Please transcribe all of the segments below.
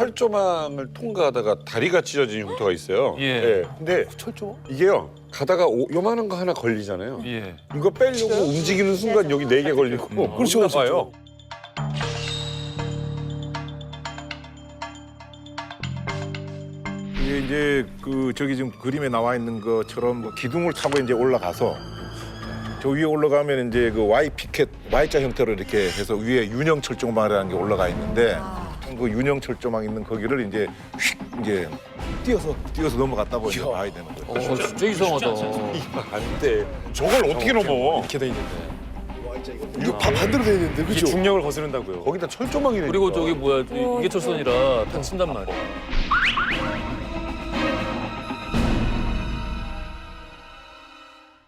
철조망을 통과하다가 다리가 찢어진 흉터가 있어요. 예. 근데 철조? 이게요. 가다가 요만한 거 하나 걸리잖아요. 예. 이거 빼려고 움직이는 순간 여기 4개 걸리고 그렇죠, 봐요. 이게 이제 그 저기 지금 그림에 나와 있는 것처럼 뭐 기둥을 타고 이제 올라가서 저 위에 올라가면 이제 그 Y 피켓 Y자 형태로 이렇게 해서 위에 윤형 철조망이라는 게 올라가 있는데 그 윤형 철조망 있는 거기를 이제 휙 이제 뛰어서 넘어갔다고 이제 봐야 되는 거예요. 진짜 이상하다. 안 돼. 저걸 어떻게 넘어? 이렇게 돼 있는데. 이거 반대로 돼 있는데, 그죠? 중력을 거스른다고요. 거기다 철조망이네. 그리고 저기 뭐야 이게 철선이라 다친단 말이야.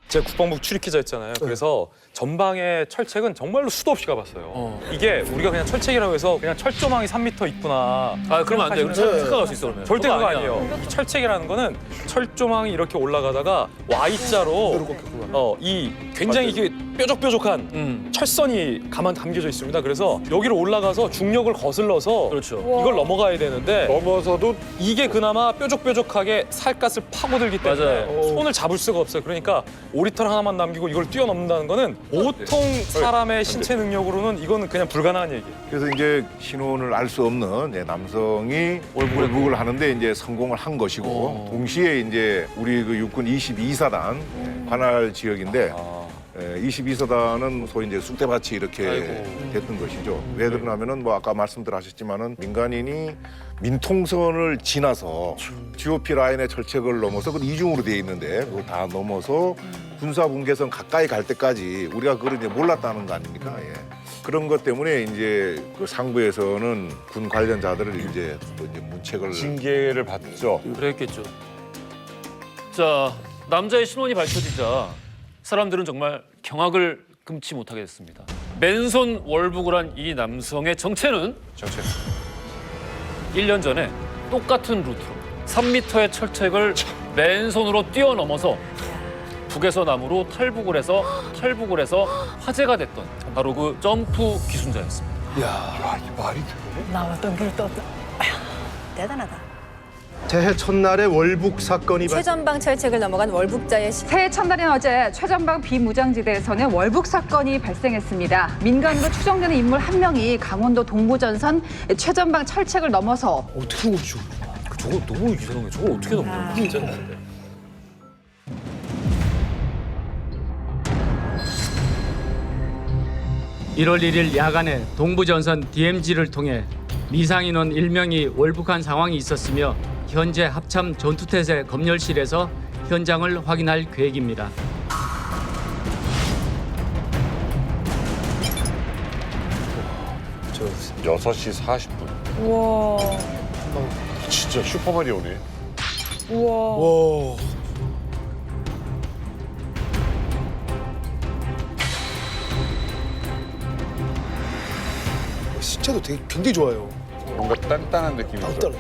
제가 국방부 출입기자 했잖아요. 그래서 전방의 철책은 정말로 수도 없이 가봤어요. 이게 우리가 그냥 철책이라고 해서 그냥 철조망이 3m 있구나. 아 그러면 안 돼. 그럼 착각할 수 있어 그러면. 절대 그거 아니야. 아니에요. 이 철책이라는 거는 철조망이 이렇게 올라가다가 Y자로 이 굉장히 이게 뾰족뾰족한 철선이 가만 담겨져 있습니다. 그래서 여기로 올라가서 중력을 거슬러서 그렇죠. 이걸 넘어가야 되는데 넘어서도 이게 그나마 뾰족뾰족하게 살갗을 파고들기 때문에 맞아요. 손을 잡을 수가 없어요. 그러니까 오리털 하나만 남기고 이걸 뛰어넘는다는 거는 보통 사람의 신체 능력으로는 이거는 그냥 불가능한 얘기예요. 그래서 이제 신원을 알 수 없는 남성이 월북을 하는데 이제 성공을 한 것이고 동시에 이제 우리 그 육군 22사단 관할 지역인데 22사단은 소위 이제 쑥대밭이 이렇게 됐던 것이죠. 왜 그러냐면은 뭐 아까 말씀들 하셨지만은 민간인이 민통선을 지나서 GOP 라인의 철책을 넘어서 그 이중으로 돼 있는데 그걸 다 넘어서 군사분계선 가까이 갈 때까지 우리가 그걸 이제 몰랐다는 거 아닙니까? 예. 그런 것 때문에 이제 그 상부에서는 군 관련자들을 이제 또 이제 문책을 징계를 받죠. 그랬겠죠. 자 남자의 신원이 밝혀지자 사람들은 정말 경악을 금치 못하게 됐습니다. 맨손 월북을 한 이 남성의 정체는 1년 전에 똑같은 루트로 3m의 철책을 맨손으로 뛰어넘어서 북에서 남으로 탈북을 해서 화제가 됐던 바로 그 점프 기순자였습니다. 야, 이 말이 돼? 나왔던 길 떴다. 아휴, 대단하다. 새해 첫날에 월북 사건이 최전방 철책을 넘어간 월북자의 새해 첫날인 어제 최전방 비무장지대에서는 월북 사건이 발생했습니다. 민간으로 추정되는 인물 한 명이 강원도 동부전선 최전방 철책을 넘어서 어떻게 오죠? 저거 너무 이상해. 저걸 어떻게 넘겨? 진짜. 1월 1일 야간에 동부전선 DMZ를 통해 미상인원 1명이 월북한 상황이 있었으며 현재 합참 전투태세 검열실에서 현장을 확인할 계획입니다. 저 6시 40분. 우와. 진짜 슈퍼마리오네. 우와. 와. 신체도 되게 굉장히 좋아요. 뭔가 단단한 느낌이죠. 일단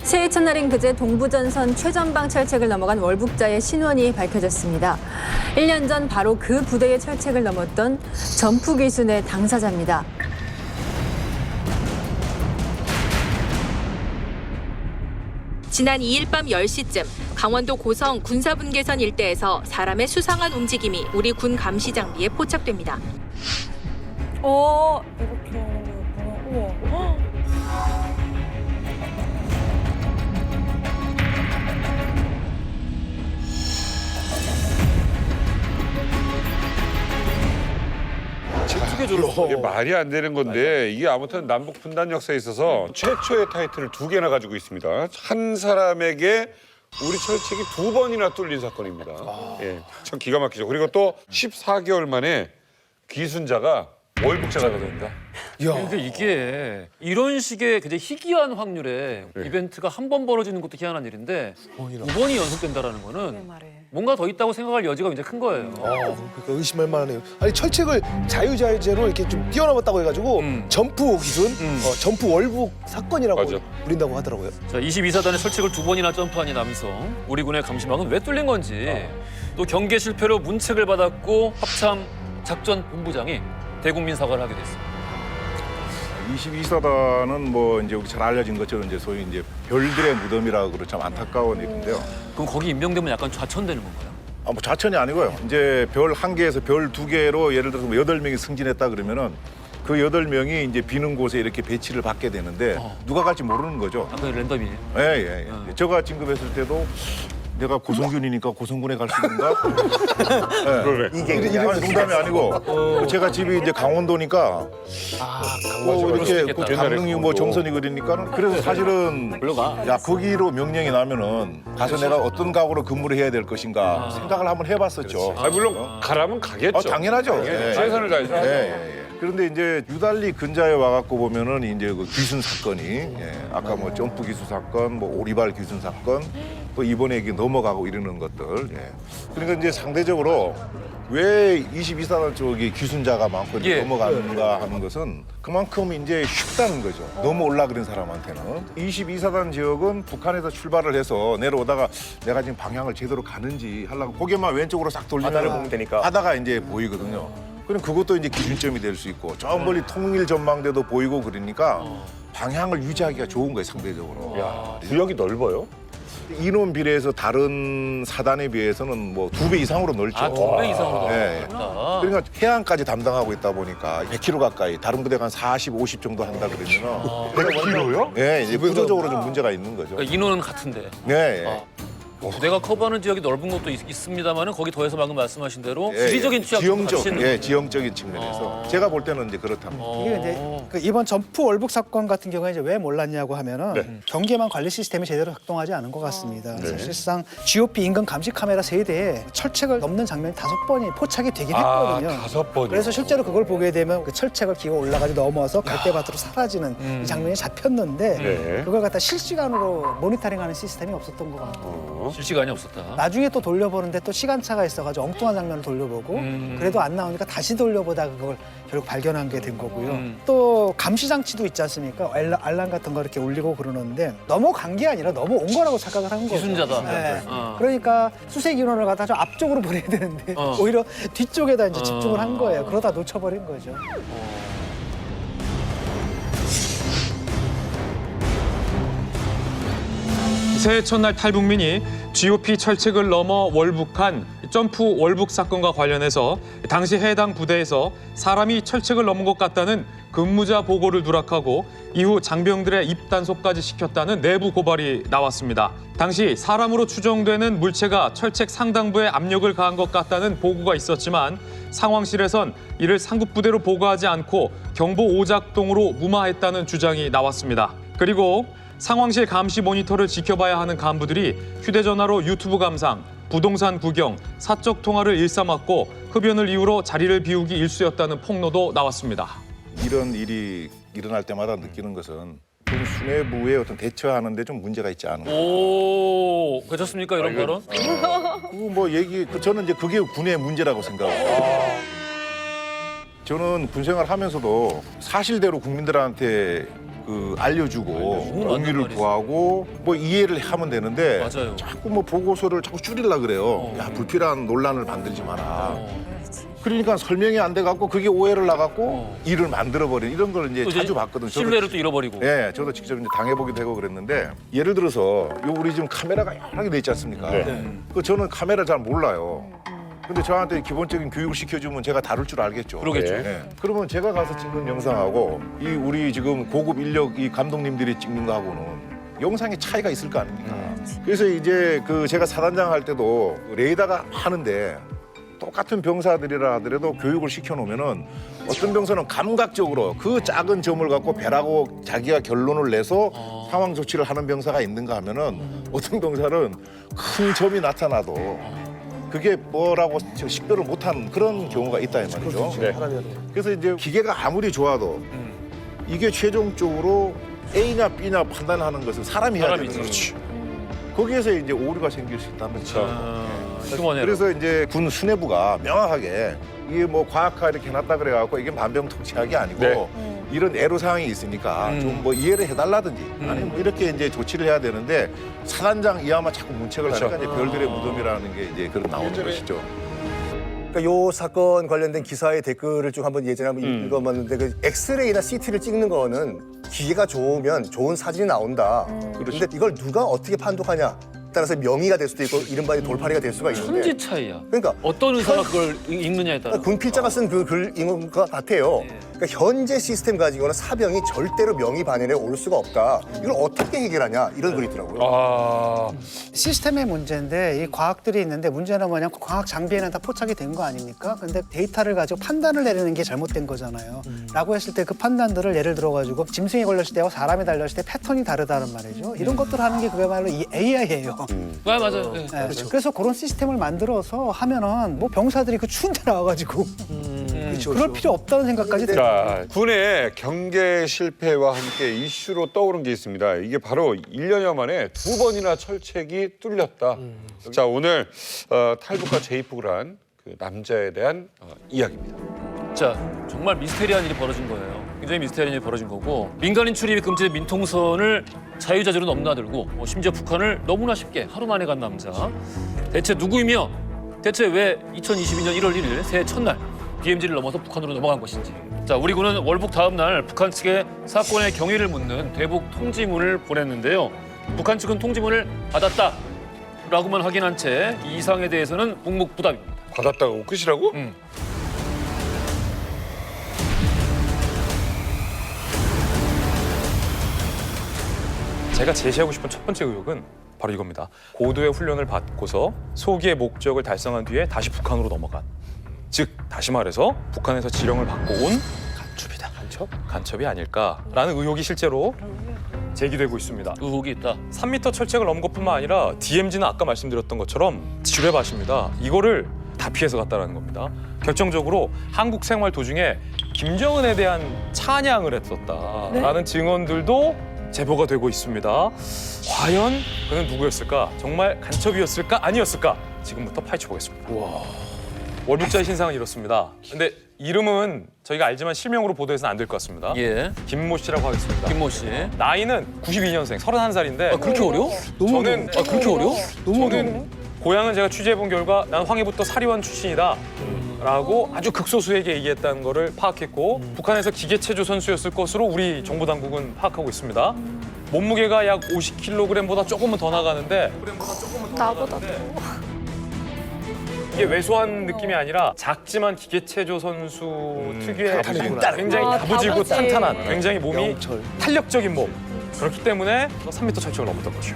새해 첫날인 그제 동부전선 최전방 철책을 넘어간 월북자의 신원이 밝혀졌습니다. 1년 전 바로 그 부대의 철책을 넘었던 점프 기순의 당사자입니다. 지난 2일 밤 10시쯤 강원도 고성 군사분계선 일대에서 사람의 수상한 움직임이 우리 군 감시 장비에 포착됩니다. 이렇게 하는 거구나. 우와. 이게 말이 안 되는 건데 이게 아무튼 남북 분단 역사에 있어서 최초의 타이틀을 2개나 가지고 있습니다. 한 사람에게 우리 철책이 2번이나 뚫린 사건입니다. 예, 참 기가 막히죠. 그리고 또 14개월 만에 기순자가 월북자가 됩니다. 그러니까 이게 이런 식의 굉장히 희귀한 확률의 이벤트가 한 번 벌어지는 것도 희한한 일인데 2번이 연속된다는 거는 뭔가 더 있다고 생각할 여지가 굉장히 큰 거예요. 그러니까 의심할 만하네요. 아니 철책을 자유자재로 이렇게 좀 뛰어넘었다고 해가지고 점프 기준, 점프 월북 사건이라고 맞아. 부린다고 하더라고요. 자, 22사단의 철책을 2번이나 점프한 이 남성. 우리 군의 감시망은 왜 뚫린 건지. 또 경계 실패로 문책을 받았고 합참 작전 본부장이 대국민 사과를 하게 됐습니다. 22사단은 뭐 이제 잘 알려진 것처럼 이제 소위 이제 별들의 무덤이라고 그러 참 안타까운 일인데요. 그럼 거기 임명되면 약간 좌천되는 건가요? 뭐 좌천이 아니고요. 이제 별 1개에서 별 2개로 예를 들어서 뭐 8명이 승진했다 그러면은 그 8명이 이제 비는 곳에 이렇게 배치를 받게 되는데 누가 갈지 모르는 거죠. 아, 그 랜덤이에요? 예. 제가 진급했을 때도 내가 고성균이니까 고성군에 갈 수 있는가? 네. 이게 농담이 아니고 제가 집이 이제 강원도니까 뭐 이렇게 그 강릉이 뭐 정선이 그러니까는 그래서 사실은 야 거기로 명령이 나면은 가서 내가 어떤 각오로 근무를 해야 될 것인가 생각을 한번 해봤었죠. 물론 가라면 가겠죠. 당연하죠. 예. 최선을 다해서. 예. 그런데 이제 유달리 근자에 와갖고 보면은 이제 그 귀순 사건이 아까 뭐 점프 기수 사건, 뭐 오리발 귀순 사건, 또 이번에 이게 넘어가고 이러는 것들. 그러니까 이제 상대적으로 왜 22사단 쪽이 귀순자가 많고 이렇게 넘어가는가 하는 것은 그만큼 이제 쉽다는 거죠. 넘어올라 그런 사람한테는. 22사단 지역은 북한에서 출발을 해서 내려오다가 내가 지금 방향을 제대로 가는지 하려고 고개만 왼쪽으로 싹 돌리면 보면 되니까 바다가 이제 보이거든요. 그럼 그것도 이제 기준점이 될 수 있고 저 멀리 통일 전망대도 보이고 그러니까 방향을 유지하기가 좋은 거예요, 상대적으로. 야, 구역이 넓어요? 인원 비례해서 다른 사단에 비해서는 뭐 2배 이상으로 넓죠. 아, 2배 이상으로 네. 넓다. 그러니까 해안까지 담당하고 있다 보니까 100km 가까이, 다른 부대가 한 40, 50 정도 한다 그러면 100km요? 네, 이제 구조적으로 좀 문제가 있는 거죠. 그러니까 인원은 같은데. 네. 부대가 커버하는 지역이 넓은 것도 있습니다만은 거기 더해서 방금 말씀하신 대로 지리적인 취약도 지형적, 같이 있는 지형적인 측면에서 제가 볼 때는 이제 그렇답니다. 이게 이제 그 이번 점프 월북 사건 같은 경우에 이제 왜 몰랐냐고 하면은 경계만 관리 시스템이 제대로 작동하지 않은 것 같습니다. 사실상 GOP 인근 감시 카메라 세대에 철책을 넘는 장면이 5번이 포착이 되긴 했거든요. 5번이요? 그래서 실제로 그걸 보게 되면 그 철책을 기어 올라가지 넘어서 갈대밭으로 사라지는 이 장면이 잡혔는데 그걸 갖다 실시간으로 모니터링하는 시스템이 없었던 것 같고 실시간이 없었다. 나중에 또 돌려보는데 또 시간차가 있어가지고 엉뚱한 장면을 돌려보고 그래도 안 나오니까 다시 돌려보다가 그걸 결국 발견한 게 된 거고요. 또 감시 장치도 있지 않습니까? 알람 같은 거 이렇게 올리고 그러는데 넘어간 게 아니라 넘어온 거라고 착각을 한 거죠. 기순자다. 네. 그러니까 수색 인원을 갖다 좀 앞쪽으로 보내야 되는데 오히려 뒤쪽에다 이제 집중을 한 거예요. 그러다 놓쳐버린 거죠. 새해 첫날 탈북민이 GOP 철책을 넘어 월북한 점프 월북 사건과 관련해서 당시 해당 부대에서 사람이 철책을 넘은 것 같다는 근무자 보고를 누락하고 이후 장병들의 입단속까지 시켰다는 내부 고발이 나왔습니다. 당시 사람으로 추정되는 물체가 철책 상당부에 압력을 가한 것 같다는 보고가 있었지만 상황실에선 이를 상급부대로 보고하지 않고 경보 오작동으로 무마했다는 주장이 나왔습니다. 그리고 상황실 감시 모니터를 지켜봐야 하는 간부들이 휴대전화로 유튜브 감상, 부동산 구경, 사적 통화를 일삼았고 흡연을 이유로 자리를 비우기 일쑤였다는 폭로도 나왔습니다. 이런 일이 일어날 때마다 느끼는 것은 군 수뇌부의 어떤 대처하는 데 좀 문제가 있지 않은가. 오, 괜찮습니까 이런 발언? 저는 이제 그게 군의 문제라고 생각합니다. 저는 군 생활하면서도 사실대로 국민들한테 알려주고 동의를 구하고 뭐 이해를 하면 되는데 맞아요. 자꾸 뭐 보고서를 자꾸 줄이려고 그래요. 야, 불필요한 논란을 만들지 마라. 그러니까 설명이 안 돼 갖고 그게 오해를 나갖고 일을 만들어 버린 이런 걸 이제 자주 봤거든요. 신뢰를 또 잃어버리고. 예, 저도 직접 이제 당해보기도 하고 그랬는데 예를 들어서 우리 지금 카메라가 여러 개 돼 있지 않습니까? 저는 카메라 잘 몰라요. 근데 저한테 기본적인 교육을 시켜주면 제가 다룰 줄 알겠죠. 그러겠죠. 그러면 제가 가서 찍는 영상하고 이 우리 지금 고급 인력 이 감독님들이 찍는 거하고는 영상의 차이가 있을 거 아닙니까? 그래서 이제 제가 사단장 할 때도 레이더가 하는데 똑같은 병사들이라 하더라도 교육을 시켜놓으면은 어떤 병사는 감각적으로 그 작은 점을 갖고 배라고 자기가 결론을 내서 상황 조치를 하는 병사가 있는가 하면은 어떤 병사는 큰 점이 나타나도 그게 뭐라고 식별을 못한 그런 경우가 있다 이 말이죠. 그래서 이제 기계가 아무리 좋아도 이게 최종적으로 A냐 B냐 판단하는 것은 사람이 해야 되는 거죠. 거기에서 이제 오류가 생길 수 있다는 거죠. 그래서 이제 군 수뇌부가 명확하게 이게 뭐 과학화 이렇게 해놨다 그래갖고 이게 만병통치약이 아니고 이런 애로사항이 있으니까 좀 뭐 이해를 해달라든지 아니면 뭐 이렇게 이제 조치를 해야 되는데 사단장 이하만 자꾸 문책을 하니까 이제 별들의 무덤이라는 게 이제 그런 나오는 것이죠. 그러니까 요 사건 관련된 기사의 댓글을 쭉 한번 예전에 한번 읽어봤는데 그 엑스레이나 CT를 찍는 거는 기계가 좋으면 좋은 사진이 나온다. 그런데 이걸 누가 어떻게 판독하냐? 따라서 명의가 될 수도 있고 이른바 돌팔이가 될 수가 있는데 천지 차이야. 그러니까 어떤 의사가 그걸 읽느냐에 따라. 군 필자가 쓴 그 글인 것 같아요. 그러니까 현재 시스템 가지고는 사병이 절대로 명의 반열에 올 수가 없다. 이걸 어떻게 해결하냐 이런 글이 있더라고요. 시스템의 문제인데 이 과학들이 있는데 문제는 뭐냐면 과학 장비에는 다 포착이 된 거 아닙니까? 근데 데이터를 가지고 판단을 내리는 게 잘못된 거잖아요. 라고 했을 때 그 판단들을 예를 들어가지고 짐승이 걸렸을 때와 사람이 달렸을 때 패턴이 다르다는 말이죠. 이런 것들을 하는 게 그야말로 이 AI예요. 맞아요. 네. 그렇죠. 그래서 그런 시스템을 만들어서 하면은 뭐 병사들이 그 추운 데 나와가지고 그럴 필요 없다는 생각까지 들어요. 자, 군의 경계 실패와 함께 이슈로 떠오른 게 있습니다. 이게 바로 1년여 만에 2번이나 철책이 뚫렸다. 자, 오늘 탈북과 재입국을 한 그 남자에 대한 이야기입니다. 자, 정말 미스테리한 일이 벌어진 거예요. 굉장히 미스테리한 일이 벌어진 거고 민간인 출입이 금지된 민통선을 자유자재로 넘나들고 심지어 북한을 너무나 쉽게 하루 만에 간 남자. 대체 누구이며 대체 왜 2022년 1월 1일 새해 첫날 DMZ를 넘어서 북한으로 넘어간 것인지. 자, 우리 군은 월북 다음 날 북한 측에 사건의 경위를 묻는 대북 통지문을 보냈는데요. 북한 측은 통지문을 받았다라고만 확인한 채 이 이상에 대해서는 묵묵부답입니다. 받았다고 끝이라고? 제가 제시하고 싶은 첫 번째 의혹은 바로 이겁니다. 고도의 훈련을 받고서 소기의 목적을 달성한 뒤에 다시 북한으로 넘어간. 즉 다시 말해서 북한에서 지령을 받고 온 간첩이다. 간첩이 아닐까라는 의혹이 실제로 제기되고 있습니다. 의혹이 있다. 3m 철책을 넘은 것뿐만 아니라 DMZ는 아까 말씀드렸던 것처럼 지뢰밭입니다. 이거를 다 피해서 갔다는 겁니다. 결정적으로 한국 생활 도중에 김정은에 대한 찬양을 했었다라는 증언들도 제보가 되고 있습니다. 과연 그는 누구였을까? 정말 간첩이었을까? 아니었을까? 지금부터 파헤쳐 보겠습니다. 월북자의 신상은 이렇습니다. 근데 이름은 저희가 알지만 실명으로 보도해서는 안 될 것 같습니다. 예. 김모 씨라고 하겠습니다. 김모 씨. 나이는 92년생, 31살인데 그렇게 어려? 저는 그렇게 어려? 저는 고향은 제가 취재해본 결과 난 황해부터 사리원 출신이다 라고 아주 극소수에게 얘기했다는 거를 파악했고 북한에서 기계체조 선수였을 것으로 우리 정보 당국은 파악하고 있습니다. 몸무게가 약 50kg보다 조금은 더 나가는데 나보다 이게 왜소한 느낌이 아니라 작지만 기계체조 선수 특유의 굉장히 다부지고 탄탄한 굉장히 몸이 탄력적인 몸 그렇기 때문에 3m 철책을 넘었던 거죠.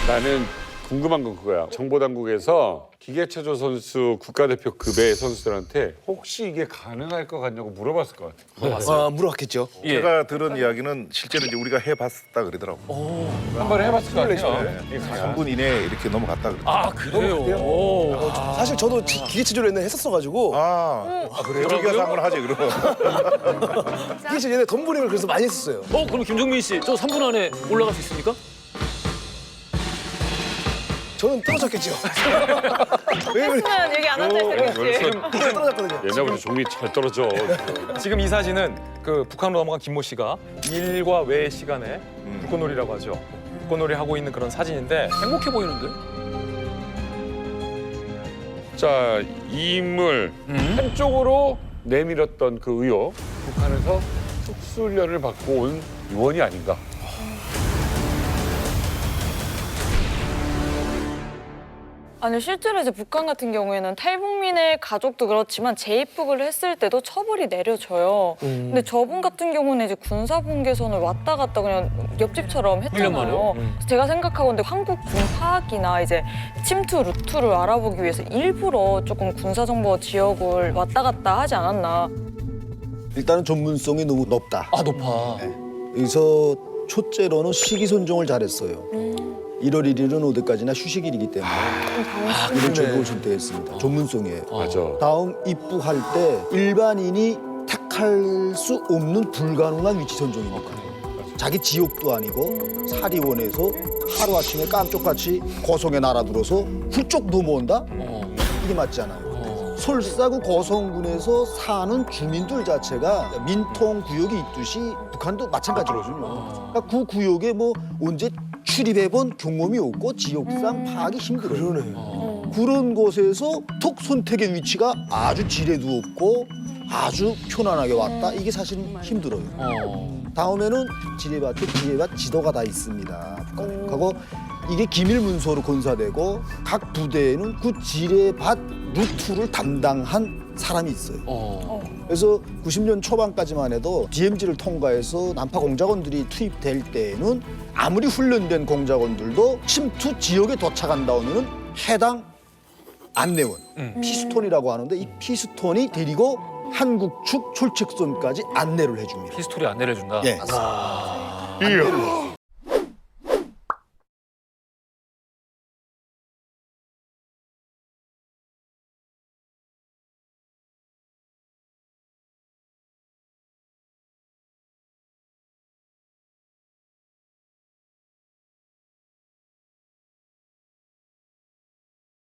나는 궁금한 건 그거야. 정보당국에서 기계체조 선수 국가대표급의 선수들한테 혹시 이게 가능할 것 같냐고 물어봤을 것 같아. 물어봤겠죠. 제가 들은 이야기는 실제로 이제 우리가 해봤다 그러더라고. 한번 해봤을 것 같아요. 3분 이내에 이렇게 넘어갔다 그러더라고. 아, 그래요? 사실 저도 기계체조를 옛날에 했었어가지고 그래요? 저기가 한번 하지 그러면. 기계체조 옛날에 덤블링을 그래서 많이 했었어요. 그럼 김종민 씨, 저 3분 안에 올라갈 수 있습니까? 저는 떨어졌겠죠. 했으면 여기 안 앉아있었겠지. 그때 떨어졌거든요. 옛날부터 종이 잘 떨어져. 지금 이 사진은 그 북한으로 넘어간 김모 씨가 일과 외의 시간에 불꽃놀이라고 하죠. 불꽃놀이 하고 있는 그런 사진인데 행복해 보이는데? 자, 이 인물 한쪽으로 내밀었던 그 의혹. 북한에서 특수훈련을 받고 온 요원이 아닌가. 아니 실제로 이제 북한 같은 경우에는 탈북민의 가족도 그렇지만 재입국을 했을 때도 처벌이 내려져요. 근데 저분 같은 경우는 이제 군사분계선을 왔다 갔다 그냥 옆집처럼 했잖아요. 제가 생각하건데 한국 군파악이나 이제 침투 루트를 알아보기 위해서 일부러 조금 군사정보 지역을 왔다 갔다 하지 않았나. 일단은 전문성이 너무 높다. 높아. 여기서 첫째로는 시기 선정을 잘했어요. 1월 1일은 어디까지나 휴식일이기 때문에 이런 적용을 선택했습니다. 전문성이에요. 맞아. 다음 입국할 때 일반인이 택할 수 없는 불가능한 위치 선정이니까. 자기 지역도 아니고 사리원에서 하루아침에 깜짝같이 고성에 날아들어서 훌쩍 넘어온다? 이게 맞지 않아요. 솔사구 고성군에서 사는 주민들 자체가 민통 구역이 있듯이 북한도 마찬가지거든요. 그러니까 그 구역에 뭐 언제 출입해본 경험이 없고 지역상 파악이 힘들어요. 그런 곳에서 톡 선택의 위치가 아주 지뢰도 없고 아주 편안하게 왔다. 이게 사실 힘들어요. 다음에는 지뢰밭 지도가 다 있습니다. 북한에. 하고 이게 기밀 문서로 건사되고 각 부대에는 그 지뢰밭 루트를 담당한 사람이 있어요. 그래서 90년 초반까지만 해도 DMZ를 통과해서 난파 공작원들이 투입될 때에는 아무리 훈련된 공작원들도 침투 지역에 도착한 다음에는 해당 안내원, 피스톤이라고 하는데 이 피스톤이 데리고 한국 측 출첵선까지 안내를 해줍니다. 피스톨이 안내를 해준다. 예. 안내를 해요.